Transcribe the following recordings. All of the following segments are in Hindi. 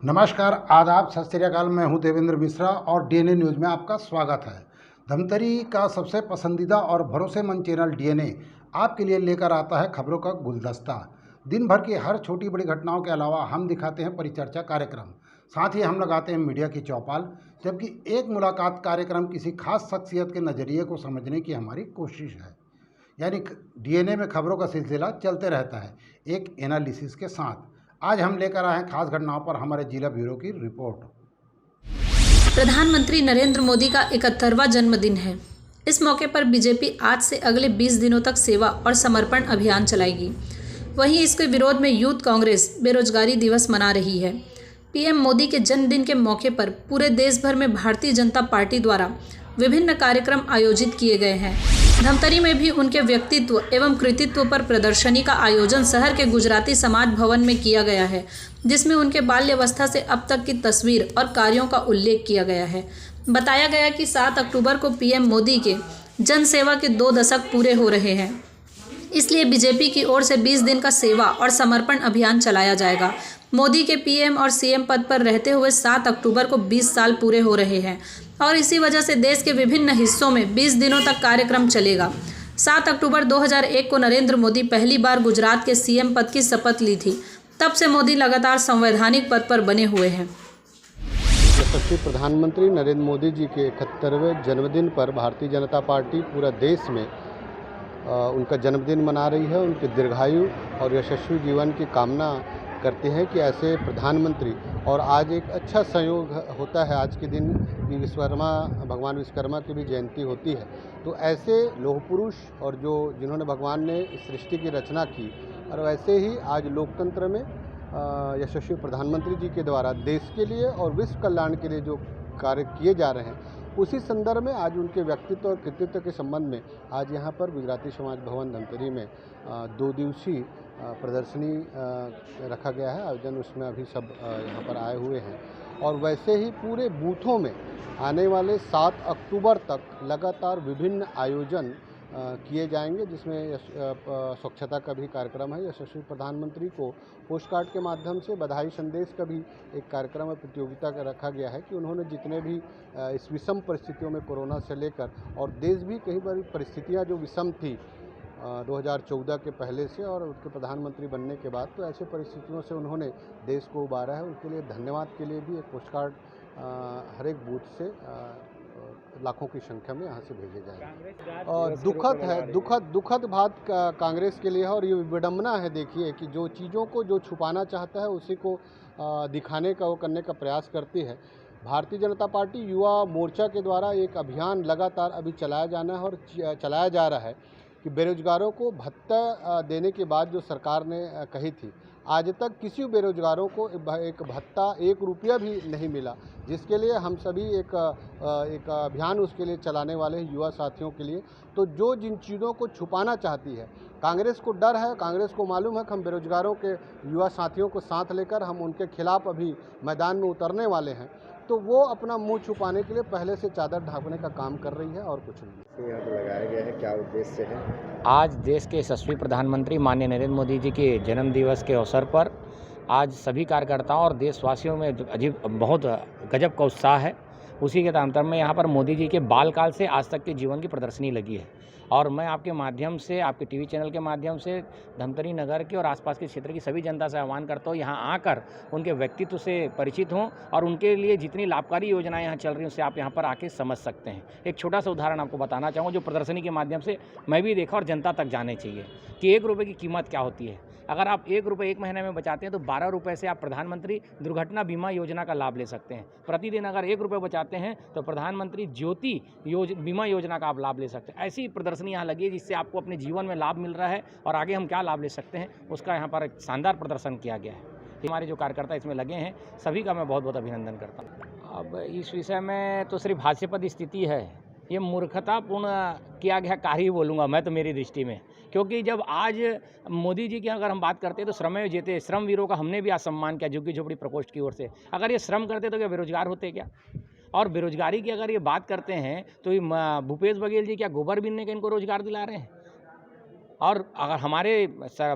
नमस्कार, आदाब, सत श्री अकाल। मैं हूं देवेंद्र मिश्रा और डीएनए न्यूज़ में आपका स्वागत है। धमतरी का सबसे पसंदीदा और भरोसेमंद चैनल डीएनए आपके लिए लेकर आता है खबरों का गुलदस्ता। दिन भर की हर छोटी बड़ी घटनाओं के अलावा हम दिखाते हैं परिचर्चा कार्यक्रम, साथ ही हम लगाते हैं मीडिया की चौपाल, जबकि एक मुलाकात कार्यक्रम किसी खास शख्सियत के नज़रिए को समझने की हमारी कोशिश है। यानी डीएनए में खबरों का सिलसिला चलते रहता है एक एनालिसिस के साथ। आज हम लेकर आए हैं खास घटनाओं पर हमारे जिला ब्यूरो की रिपोर्ट। प्रधानमंत्री नरेंद्र मोदी का 71वां जन्मदिन है। इस मौके पर बीजेपी आज से अगले 20 दिनों तक सेवा और समर्पण अभियान चलाएगी। वहीं इसके विरोध में यूथ कांग्रेस बेरोजगारी दिवस मना रही है। पीएम मोदी के जन्मदिन के मौके पर पूरे देश भर में भारतीय जनता पार्टी द्वारा विभिन्न कार्यक्रम आयोजित किए गए हैं। धमतरी में भी उनके व्यक्तित्व एवं कृतित्व पर प्रदर्शनी का आयोजन शहर के गुजराती समाज भवन में किया गया है, जिसमें उनके बाल्यावस्था से अब तक की तस्वीर और कार्यों का उल्लेख किया गया है। बताया गया कि 7 अक्टूबर को पीएम मोदी के जन सेवा के 2 दशक पूरे हो रहे हैं, इसलिए बीजेपी की ओर से 20 दिन का सेवा और समर्पण अभियान चलाया जाएगा। मोदी के पीएम और सीएम पद पर रहते हुए 7 अक्टूबर को 20 साल पूरे हो रहे हैं और इसी वजह से देश के विभिन्न हिस्सों में 20 दिनों तक कार्यक्रम चलेगा। 7 अक्टूबर 2001 को नरेंद्र मोदी पहली बार गुजरात के सीएम पद की शपथ ली थी। तब से मोदी लगातार संवैधानिक पद पर बने हुए हैं। यशस्वी प्रधानमंत्री नरेंद्र मोदी जी के 71वें जन्मदिन पर भारतीय जनता पार्टी पूरा देश में उनका जन्मदिन मना रही है। उनके दीर्घायु और यशस्वी जीवन की कामना करते हैं कि ऐसे प्रधानमंत्री, और आज एक अच्छा संयोग होता है आज के दिन कि भगवान विश्वकर्मा की भी जयंती होती है, तो ऐसे लौह पुरुष और जिन्होंने भगवान ने इस सृष्टि की रचना की, और वैसे ही आज लोकतंत्र में यशस्वी प्रधानमंत्री जी के द्वारा देश के लिए और विश्व कल्याण के लिए जो कार्य किए जा रहे हैं, उसी संदर्भ में आज उनके व्यक्तित्व और कृतित्व के संबंध में आज यहाँ पर गुजराती समाज भवन धमतरी में 2 दिवसीय प्रदर्शनी रखा गया है आयोजन। उसमें अभी सब यहाँ पर आए हुए हैं, और वैसे ही पूरे बूथों में आने वाले 7 अक्टूबर तक लगातार विभिन्न आयोजन किए जाएंगे, जिसमें स्वच्छता का भी कार्यक्रम है। यशस्वी प्रधानमंत्री को पोस्ट कार्ड के माध्यम से बधाई संदेश का भी एक कार्यक्रम और प्रतियोगिता का रखा गया है कि उन्होंने जितने भी इस विषम परिस्थितियों में कोरोना से लेकर, और देश भी कई बार परिस्थितियां जो विषम थी 2014 के पहले से और उनके प्रधानमंत्री बनने के बाद, तो ऐसे परिस्थितियों से उन्होंने देश को उबारा है। उनके लिए धन्यवाद के लिए भी एक पोस्ट कार्ड हर एक बूथ से लाखों की संख्या में यहाँ से भेजे जाएंगे। और दुखद बात कांग्रेस के लिए है, और ये विडंबना है देखिए कि जो चीज़ों को जो छुपाना चाहता है उसी को दिखाने का, वो करने का प्रयास करती है। भारतीय जनता पार्टी युवा मोर्चा के द्वारा एक अभियान लगातार अभी चलाया जाना है और चलाया जा रहा है कि बेरोजगारों को भत्ता देने के बाद जो सरकार ने कही थी, आज तक किसी बेरोजगारों को एक भत्ता 1 रुपया भी नहीं मिला, जिसके लिए हम सभी एक अभियान उसके लिए चलाने वाले हैं युवा साथियों के लिए। तो जिन चीज़ों को छुपाना चाहती है, कांग्रेस को डर है, कांग्रेस को मालूम है कि हम बेरोजगारों के युवा साथियों को साथ लेकर हम उनके खिलाफ अभी मैदान में उतरने वाले हैं, तो वो अपना मुंह छुपाने के लिए पहले से चादर ढांकने का काम कर रही है और कुछ नहीं। यहाँ पे लगाया गया है, क्या उद्देश्य है? आज देश के यशस्वी प्रधानमंत्री माननीय नरेंद्र मोदी जी के जन्म दिवस के अवसर पर आज सभी कार्यकर्ताओं और देशवासियों में बहुत गजब का उत्साह है। उसी के तांतर में यहाँ पर मोदी जी के बालकाल से आज तक के जीवन की प्रदर्शनी लगी है, और मैं आपके माध्यम से, आपके टीवी चैनल के माध्यम से धमतरी नगर के और आसपास के क्षेत्र की सभी जनता से आह्वान करता हूँ यहाँ आकर उनके व्यक्तित्व से परिचित हों, और उनके लिए जितनी लाभकारी योजनाएं यहाँ चल रही हैं उससे आप यहाँ पर आके समझ सकते हैं। एक छोटा सा उदाहरण आपको बताना चाहूँगा, जो प्रदर्शनी के माध्यम से मैं भी देखा और जनता तक जाने चाहिए कि 1 रुपये की कीमत क्या होती है। अगर आप 1 रुपये 1 महीने में बचाते हैं तो 12 रुपये से आप प्रधानमंत्री दुर्घटना बीमा योजना का लाभ ले सकते हैं। प्रतिदिन अगर 1 रुपये बचाते हैं तो प्रधानमंत्री ज्योति बीमा योजना का आप लाभ ले सकते हैं। ऐसी प्रदर्शनी यहाँ लगी है जिससे आपको अपने जीवन में लाभ मिल रहा है, और आगे हम क्या लाभ ले सकते हैं उसका यहाँ पर एक शानदार प्रदर्शन किया गया है। हमारे जो कार्यकर्ता इसमें लगे हैं सभी का मैं बहुत बहुत अभिनंदन करता हूँ। अब इस विषय में तो सिर्फ हास्यास्पद स्थिति है, ये मूर्खतापूर्ण किया गया कार्य ही बोलूँगा मैं तो मेरी दृष्टि में, क्योंकि जब आज मोदी जी की अगर हम बात करते हैं तो श्रमेव जयते, श्रम वीरों का हमने भी आज सम्मान किया झुग्गी झोपड़ी प्रकोष्ठ की ओर से। अगर ये श्रम करते तो क्या बेरोजगार होते क्या? और बेरोजगारी की अगर ये बात करते हैं तो भूपेश बघेल जी क्या गोबर बीनने का इनको रोजगार दिला रहे हैं? और अगर हमारे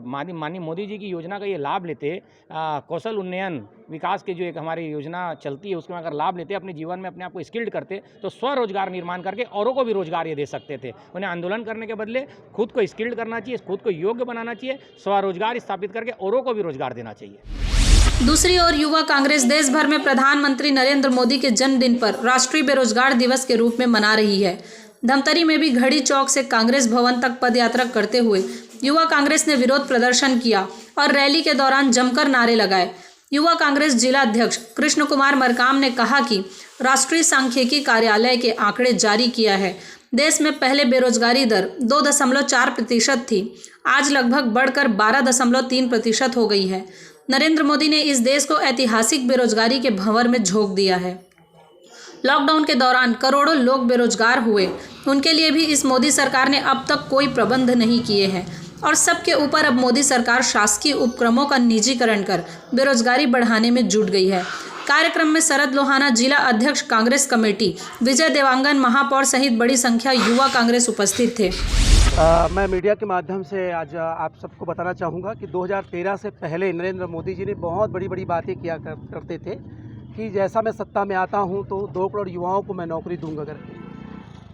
माननीय मोदी जी की योजना का ये लाभ लेते, कौशल उन्नयन विकास के जो एक हमारी योजना चलती है उसमें अगर लाभ लेते, अपने जीवन में अपने आप को स्किल्ड करते, तो स्वरोजगार निर्माण करके औरों को भी रोजगार ये दे सकते थे। उन्हें आंदोलन करने के बदले खुद को स्किल्ड करना चाहिए, खुद को योग्य बनाना चाहिए, स्वरोजगार स्थापित करके औरों को भी रोजगार देना चाहिए। दूसरी ओर युवा कांग्रेस देश भर में प्रधानमंत्री नरेंद्र मोदी के जन्मदिन पर राष्ट्रीय बेरोजगार दिवस के रूप में मना रही है। धमतरी में भी घड़ी चौक से कांग्रेस भवन तक पदयात्रा करते हुए युवा कांग्रेस ने विरोध प्रदर्शन किया और रैली के दौरान जमकर नारे लगाए। युवा कांग्रेस जिला अध्यक्ष कृष्ण कुमार मरकाम ने कहा कि राष्ट्रीय सांख्यिकी कार्यालय के आंकड़े जारी किया है, देश में पहले बेरोजगारी दर 2.4% थी, आज लगभग बढ़कर 12.3% हो गई है। नरेंद्र मोदी ने इस देश को ऐतिहासिक बेरोजगारी के भंवर में झोंक दिया है। लॉकडाउन के दौरान करोड़ों लोग बेरोजगार हुए, उनके लिए भी इस मोदी सरकार ने अब तक कोई प्रबंध नहीं किए हैं और सबके ऊपर अब मोदी सरकार शासकीय उपक्रमों का निजीकरण कर बेरोजगारी बढ़ाने में जुट गई है। कार्यक्रम में शरद लोहाना जिला अध्यक्ष कांग्रेस कमेटी, विजय देवांगन महापौर सहित बड़ी संख्या युवा कांग्रेस उपस्थित थे। मैं मीडिया के माध्यम से आज आप सबको बताना चाहूँगा कि 2013 से पहले नरेंद्र मोदी जी ने बहुत बड़ी बड़ी बातें किया करते थे कि जैसा मैं सत्ता में आता हूं तो 2 करोड़ युवाओं को मैं नौकरी दूंगा करके।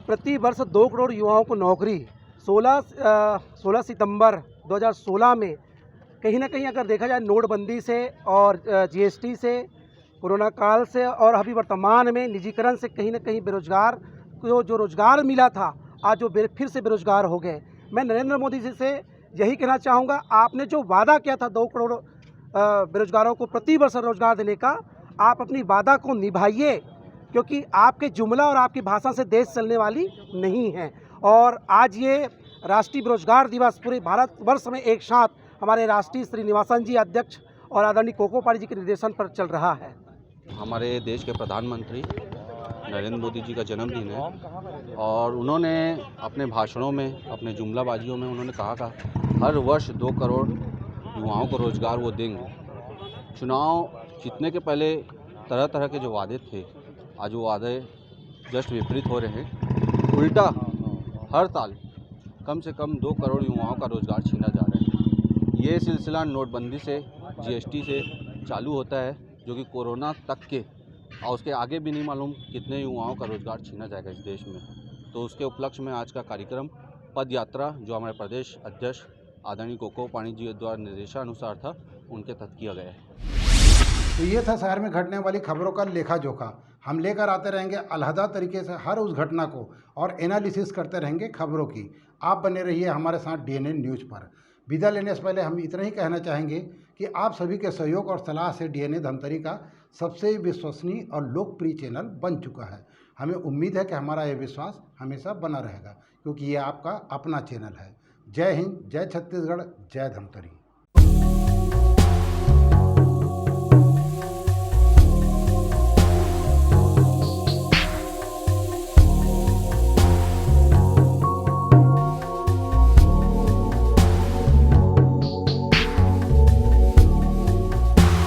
प्रति वर्ष 2 करोड़ युवाओं को नौकरी 16 सितंबर 2016 में कहीं ना कहीं अगर देखा जाए नोटबंदी से और जीएसटी से, कोरोना काल से और अभी वर्तमान में निजीकरण से कहीं ना कहीं बेरोजगार को जो रोजगार मिला था आज जो फिर से बेरोजगार हो गए। मैं नरेंद्र मोदी जी से यही कहना चाहूँगा, आपने जो वादा किया था 2 करोड़ बेरोजगारों को प्रति वर्ष रोजगार देने का, आप अपनी वादा को निभाइए, क्योंकि आपके जुमला और आपकी भाषा से देश चलने वाली नहीं है। और आज ये राष्ट्रीय बेरोजगार दिवस पूरे भारतवर्ष में एक साथ हमारे राष्ट्रीय श्रीनिवासन जी अध्यक्ष और आदरणीय कोको पारी जी के निर्देशन पर चल रहा है। हमारे देश के प्रधानमंत्री नरेंद्र मोदी जी का जन्मदिन है और उन्होंने अपने भाषणों में, अपने जुमलाबाजियों में उन्होंने कहा था हर वर्ष 2 करोड़ युवाओं को रोजगार वो देंगे। चुनाव जीतने के पहले तरह तरह के जो वादे थे, आज वो वादे जस्ट विपरीत हो रहे हैं। उल्टा हर साल कम से कम 2 करोड़ युवाओं का रोज़गार छीना जा रहा है। ये सिलसिला नोटबंदी से, जीएसटी से चालू होता है, जो कि कोरोना तक के और उसके आगे भी नहीं मालूम कितने युवाओं का रोज़गार छीना जाएगा इस देश में। तो उसके उपलक्ष्य में आज का कार्यक्रम पद यात्रा, जो हमारे प्रदेश अध्यक्ष आदरणीय कोको पानी जी द्वारा निर्देशानुसार था, उनके तहत किया गया है। तो ये था शहर में घटने वाली खबरों का लेखा जोखा। हम लेकर आते रहेंगे अलहदा तरीके से हर उस घटना को और एनालिसिस करते रहेंगे खबरों की। आप बने रहिए हमारे साथ डीएनए न्यूज़ पर। विदा लेने से पहले हम इतना ही कहना चाहेंगे कि आप सभी के सहयोग और सलाह से डीएनए धमतरी का सबसे विश्वसनीय और लोकप्रिय चैनल बन चुका है। हमें उम्मीद है कि हमारा ये विश्वास हमेशा बना रहेगा, क्योंकि ये आपका अपना चैनल है। जय हिंद, जय छत्तीसगढ़, जय धमतरी।